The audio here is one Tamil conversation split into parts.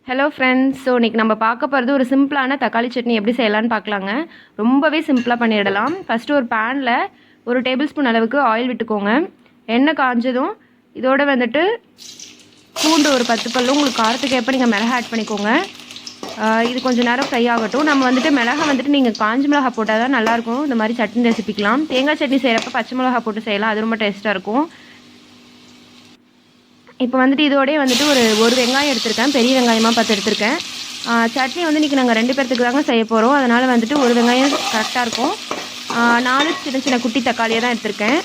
Hello friends. ஸோ இன்றைக்கி நம்ம பார்க்க போகிறது ஒரு சிம்பிளான தக்காளி சட்னி எப்படி செய்யலான்னு பார்க்கலாங்க. ரொம்பவே சிம்பிளாக பண்ணிடலாம். ஃபஸ்ட்டு ஒரு பேனில் 1 டேபிள் ஸ்பூன் அளவுக்கு ஆயில் விட்டுக்கோங்க. எண்ணெய் காஞ்சதும் இதோட வந்துட்டு பூண்டு ஒரு 10 பல்லு, உங்களுக்கு காரத்துக்கு ஏற்ப நீங்கள் மிளகா ஆட் பண்ணிக்கோங்க. இது கொஞ்சம் நேரம் ஃப்ரை ஆகட்டும். நம்ம வந்துட்டு மிளகா வந்துட்டு நீங்கள் காஞ்ச மிளகா போட்டால் தான் நல்லாயிருக்கும். இந்த மாதிரி சட்னி ரெசிபிக்கலாம். தேங்காய் சட்னி செய்கிறப்ப பச்சை மிளகா போட்டு செய்யலாம், அது ரொம்ப டேஸ்ட்டாக இருக்கும். இப்போ வந்துட்டு இதோடய வந்துட்டு ஒரு வெங்காயம் எடுத்திருக்கேன், பெரிய வெங்காயமாக பார்த்து எடுத்திருக்கேன். சட்னி வந்து இன்றைக்கி நாங்கள் 2 பேர்த்துக்கு தாங்க செய்ய போகிறோம். அதனால் வந்துட்டு ஒரு வெங்காயம் கரெக்டாக இருக்கும். 4 சின்ன சின்ன குட்டி தக்காளியை தான் எடுத்திருக்கேன்.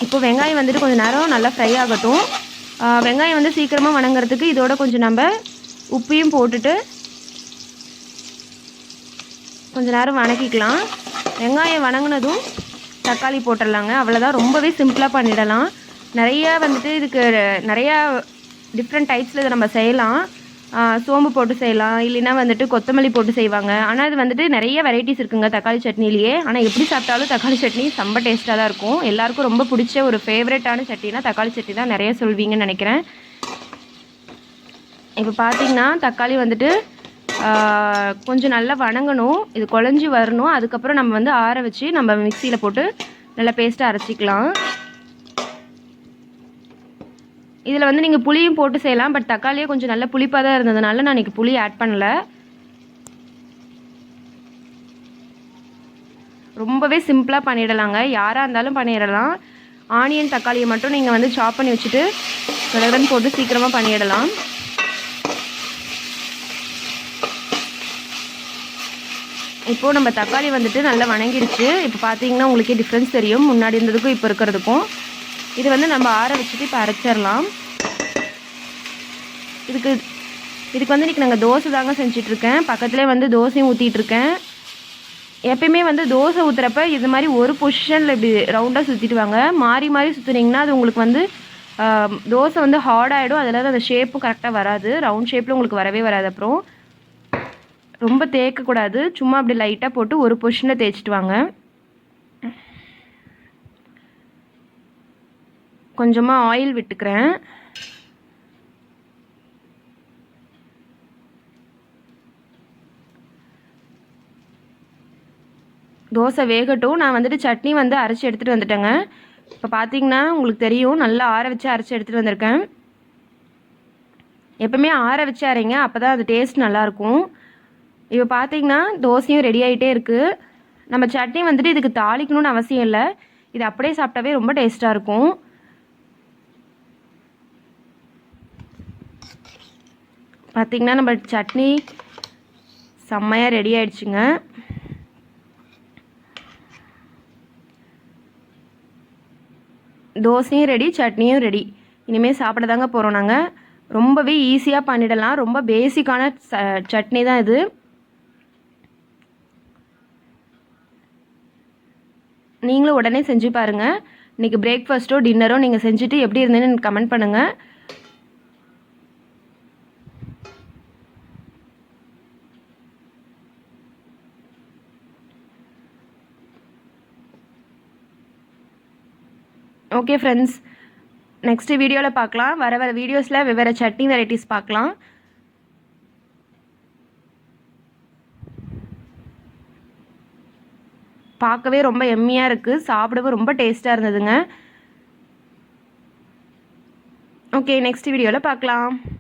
இப்போ வெங்காயம் வந்துட்டு கொஞ்சம் நேரம் நல்லா ஃப்ரை ஆகட்டும். வெங்காயம் வந்து சீக்கிரமாக வணங்குறதுக்கு இதோட கொஞ்சம் நம்ம உப்பையும் போட்டுட்டு கொஞ்சம் நேரம் வணக்கிக்கலாம். வெங்காயம் வணங்கினதும் தக்காளி போட்டுடலாங்க. அவ்வளோதான், ரொம்பவே சிம்பிளாக பண்ணிடலாம். நிறையா வந்துட்டு இதுக்கு நிறையா டிஃப்ரெண்ட் டைப்ஸில் இதை நம்ம செய்யலாம். சோம்பு போட்டு செய்யலாம், இல்லைன்னா வந்துட்டு கொத்தமல்லி போட்டு செய்வாங்க. ஆனால் இது வந்துட்டு நிறைய வெரைட்டிஸ் இருக்குங்க தக்காளி சட்னிலேயே. ஆனால் எப்படி சாப்பிட்டாலும் தக்காளி சட்னி ரொம்ப டேஸ்ட்டாக தான் இருக்கும். எல்லாருக்கும் ரொம்ப பிடிச்ச ஒரு ஃபேவரட்டான சட்னினா தக்காளி சட்னி தான் நிறைய சொல்வீங்கன்னு நினைக்கிறேன். இப்போ பார்த்திங்கன்னா தக்காளி வந்துட்டு கொஞ்சம் நல்லா வணங்கணும், இது குழஞ்சி வரணும். அதுக்கப்புறம் நம்ம வந்து ஆற வச்சு நம்ம மிக்சியில் போட்டு நல்லா பேஸ்ட்டாக அரைச்சிக்கலாம். இதில் வந்து நீங்கள் புளியும் போட்டு செய்யலாம், பட் தக்காளியே கொஞ்சம் நல்ல புளிப்பாக தான் இருந்ததுனால நான் இன்றைக்கி புளி ஆட் பண்ணல. ரொம்பவே சிம்பிளாக பண்ணிடலாங்க, யாராக இருந்தாலும் பண்ணிடலாம். ஆனியன் தக்காளியை மட்டும் நீங்கள் வந்து சாப் பண்ணி வச்சுட்டு கடகடன் போட்டு சீக்கிரமாக பண்ணிடலாம். இப்போது நம்ம தக்காளி வந்துட்டு நல்லா வணங்கிடுச்சு. இப்போ பார்த்தீங்கன்னா உங்களுக்கே டிஃப்ரென்ஸ் தெரியும், முன்னாடி இருந்ததுக்கும் இப்போ இருக்கிறதுக்கும். இது வந்து நம்ம ஆற வச்சுட்டு இப்போ அரைச்சிடலாம். இதுக்கு வந்து இன்றைக்கி நாங்கள் தோசை தாங்க செஞ்சிட்ருக்கேன். பக்கத்துலேயே வந்து தோசையும் ஊற்றிட்டுருக்கேன். எப்பயுமே வந்து தோசை ஊற்றுறப்ப இது மாதிரி ஒரு பொசிஷனில் இப்படி ரவுண்டாக சுற்றிட்டு வாங்க. மாறி மாறி சுற்றுனீங்கன்னா அது உங்களுக்கு வந்து தோசை வந்து ஹார்டாகிடும். அதில் அந்த ஷேப்பும் கரெக்டாக வராது, ரவுண்ட் ஷேப்பில் உங்களுக்கு வரவே வராது. அப்புறம் ரொம்ப தேய்க்கக்கூடாது, சும்மா அப்படி லைட்டாக போட்டு ஒரு பொசிஷனில் தேய்ச்சிட்டு வாங்க. கொஞ்சமாக ஆயில் விட்டுக்கிறேன். தோசை வேகட்டும். நான் வந்துட்டு சட்னி வந்து அரைச்சி எடுத்துகிட்டு வந்துட்டேங்க. இப்போ பார்த்தீங்கன்னா உங்களுக்கு தெரியும், நல்லா ஆற வச்சு அரைச்சி எடுத்துகிட்டு வந்திருக்கேன். எப்பவுமே ஆற வச்சு அரைங்க, அப்போ தான் அது டேஸ்ட் நல்லாயிருக்கும். இப்போ பார்த்தீங்கன்னா தோசையும் ரெடி ஆகிட்டே இருக்குது. நம்ம சட்னி வந்துட்டு இதுக்கு தாளிக்கணும்னு அவசியம் இல்லை, இது அப்படியே சாப்பிட்டாவே ரொம்ப டேஸ்ட்டாக இருக்கும். பார்த்திங்கன்னா நம்ம சட்னி செம்மையாக ரெடி ஆகிடுச்சுங்க. தோசையும் ரெடி, சட்னியும் ரெடி. இனிமேல் சாப்பிட தாங்க போகிறோம் நாங்கள். ரொம்பவே ஈஸியாக பண்ணிடலாம், ரொம்ப பேசிக்கான சட்னி தான் இது. நீங்களும் உடனே செஞ்சு பாருங்கள். இன்றைக்கி பிரேக்ஃபாஸ்ட்டோ டின்னரோ நீங்கள் செஞ்சுட்டு எப்படி இருந்ததுன்னு எனக்கு கமெண்ட் பண்ணுங்கள். ஓகே ஃப்ரெண்ட்ஸ், நெக்ஸ்ட்டு வீடியோவில் பார்க்கலாம். வர வீடியோஸில் வெவ்வேறு சட்னி வெரைட்டிஸ் பார்க்கலாம். பார்க்கவே ரொம்ப எம்மியாக இருக்குது, சாப்பிடவும் ரொம்ப டேஸ்ட்டாக இருந்ததுங்க. ஓகே, நெக்ஸ்ட் வீடியோவில் பார்க்கலாம்.